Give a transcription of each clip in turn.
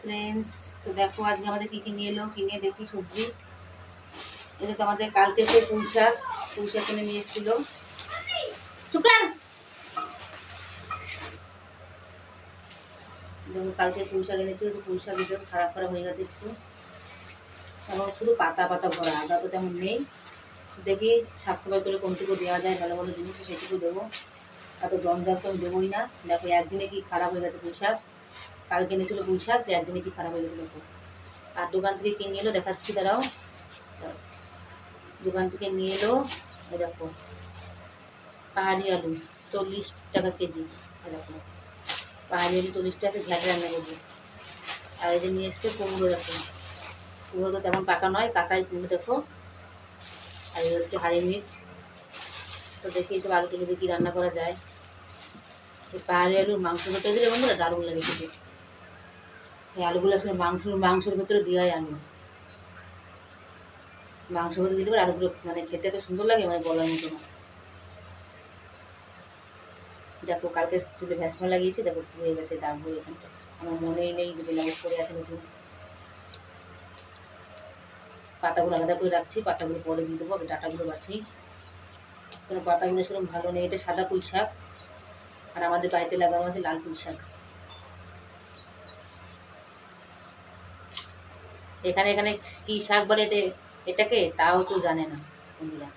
Friends, তো দেখো আজকে আমাদের কি কি নিয়ে এলো, কিনে দেখি সবজি। এটা তো আমাদের কালকে সে পুঁইশাক কিনে নিয়ে এসেছিল। চুকার দেখো কালকে পুঁইশাক এনেছিল, তো পুঁইশাক একদম খারাপ খারাপ হয়ে গেছে একটু, এবং শুধু পাতা পাতা ভরা, আদা তো তেমন নেই। দেখি সাফ সাফাই করে কোনটুকু দেওয়া যায়, ভালো ভালো জিনিস সেটুকু দেবো। এত জঞ্জাল তো আমি দেবোই না। দেখো একদিনে কি খারাপ হয়ে গেছে পুঁইশাক। কালকে এনেছিল পুঁইশাক, তো একদিনে কি খারাপ হয়ে গেছে দেখো। আর দোকান থেকে কিনে এলো, দেখাচ্ছি দাঁড়াও। দোকান থেকে নিয়ে এলো, এই দেখো পাহাড়ি আলু 40 টাকা কেজি। দেখো পাহাড়ি আলু 40 টাকা, ঘ্যাট রান্না করবো। আর এই যে নিয়ে এসছে কুমড়ো, দেখো কুমড়ো তো তেমন পাকা নয়, কাঁচাই কুমড়ো দেখো। আর এই হচ্ছে হাঁড়ি মির্চ। তো দেখি এসব আলুগুলো দিয়ে কী রান্না করা যায়। এই পাহাড়ি আলুর মাংস ভেতরে দিলে বন্ধুরা দারুণ লাগে খেতে। এই আলুগুলো আসলে মাংসের ভেতরে দেওয়াই আলু, মাংস ভেতরে দিলে পরে আলুগুলো মানে খেতে এত সুন্দর লাগে, মানে বলার মতো না। দেখো কালকে চুলে ভ্যাসমা লাগিয়েছি, দেখো হয়ে গেছে দাগ হয়ে, এখানটা আমার মনেই নেই যে ব্লাউজ পরে আছে নতুন। পাতাগুলো আলাদা করে রাখছি, পাতাগুলো পরে দিয়ে দেবো, ডাটাগুলো বাছি। কোনো পাতাগুলো সেরকম ভালো নেই। এটা সাদা পুঁই শাক, আর আমাদের বাড়িতে লাগানো আছে লাল পুঁই শাক। এখানে এখানে কী শাক বলে এটাকে, তাও কেউ জানে না বন্ধুরা।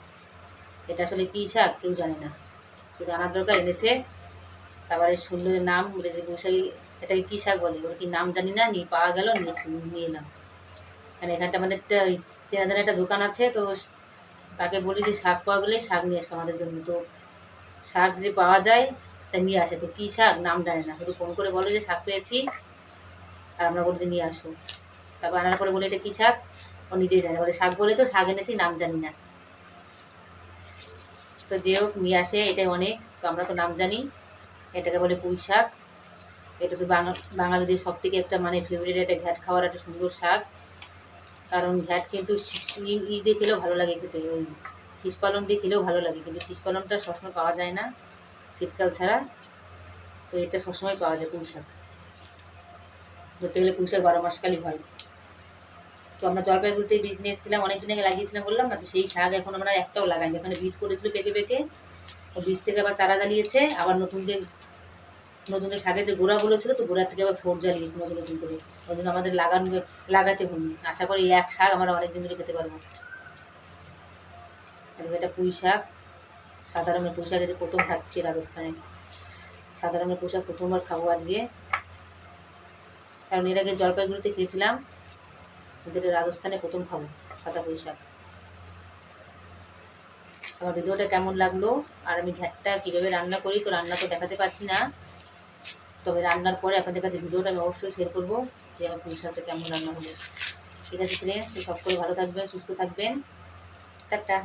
এটা আসলে কী শাক কেউ জানে না, কেউ জানার দরকার। এনেছে, তারপরে শুনলো যে নাম, বলে যে বৈশাখী এটাকে কী শাক বলে, ওরা কি নাম জানি না, নিয়ে পাওয়া গেল, নিয়ে এলাম। মানে এখানটা আমাদের একটা চেনা জানা একটা দোকান আছে, তো তাকে বলি যে শাক পাওয়া গেলে শাক নিয়ে আসবো আমাদের জন্য। তো শাক যে পাওয়া যায় তা নিয়ে আসে। তো কী শাক নাম জানে না, শুধু ফোন করে বলে যে শাক পেয়েছি, আর আমরা বলি যে নিয়ে আসো। তারপর আনার পরে বলে এটা কী শাক, ও নিজেই জানে, বলে শাক বলে তো শাক এনেছি, নাম জানি না। তো যে হোক নিয়ে আসে, এটাই অনেক। তো আমরা তো নাম জানি, এটাকে বলে পুঁই শাক। এটা তো বাঙালিদের সব থেকে একটা মানে ফেভারিট, একটা ঘ্যাট খাওয়ার একটা সুন্দর শাক। কারণ ঘ্যাট কিন্তু ঈদে খেলেও ভালো লাগে খেতে, ওই শীষ পালন দিয়ে খেলেও ভালো লাগে, কিন্তু শীষ পালনটা সবসময় পাওয়া যায় না শীতকাল ছাড়া। তো এটা সবসময় পাওয়া যায় পুঁই শাক, ধরতে গেলে পুঁই শাক 12 মাসকালই হয়। তো আমরা জলপাইগুড়িতে বীজ নিয়ে এসেছিলাম, অনেকদিন আগে লাগিয়েছিলাম বললাম না, তো সেই শাক এখন আমরা একটাও লাগাইনি। ওখানে বীজ করেছিল পেকে পেকে, ও বীজ থেকে আবার চারা জ্বালিয়েছে, আবার নতুন যে শাকের যে গোড়াগুলো ছিল, তো গোড়া থেকে আবার ফোট জ্বালিয়েছে নতুন নতুন করে। ওই জন্য আমাদের লাগাতে হয়নি। আশা করি এই এক শাক আমরা অনেকদিন ধরে খেতে পারবো। এটা পুঁই শাক, সাদা রঙের পুঁই শাক, যে প্রথম খাচ্ছি রাজস্থানে। সাদা রঙের পুঁই শাক প্রথমবার খাবো আজকে, কারণ এর আগে জলপাইগুড়িতে খেয়েছিলাম, কিন্তু এটা রাজস্থানে প্রথম খাবো সাদা পুঁই শাক। আমার ভিডিওটা কেমন লাগলো, আর আমি ঘ্যাটটা কীভাবে রান্না করি, তো রান্না তো দেখাতে পারছি না, তবে রান্নার পরে আপনাদের কাছে ভিডিওটা আমি অবশ্যই শেয়ার করবো যে আমার পুঁই শাকটা কেমন রান্না হলো। ঠিক আছে ফ্রেন্ডস, তো সব করে ভালো থাকবেন, সুস্থ থাকবেন, টাটা।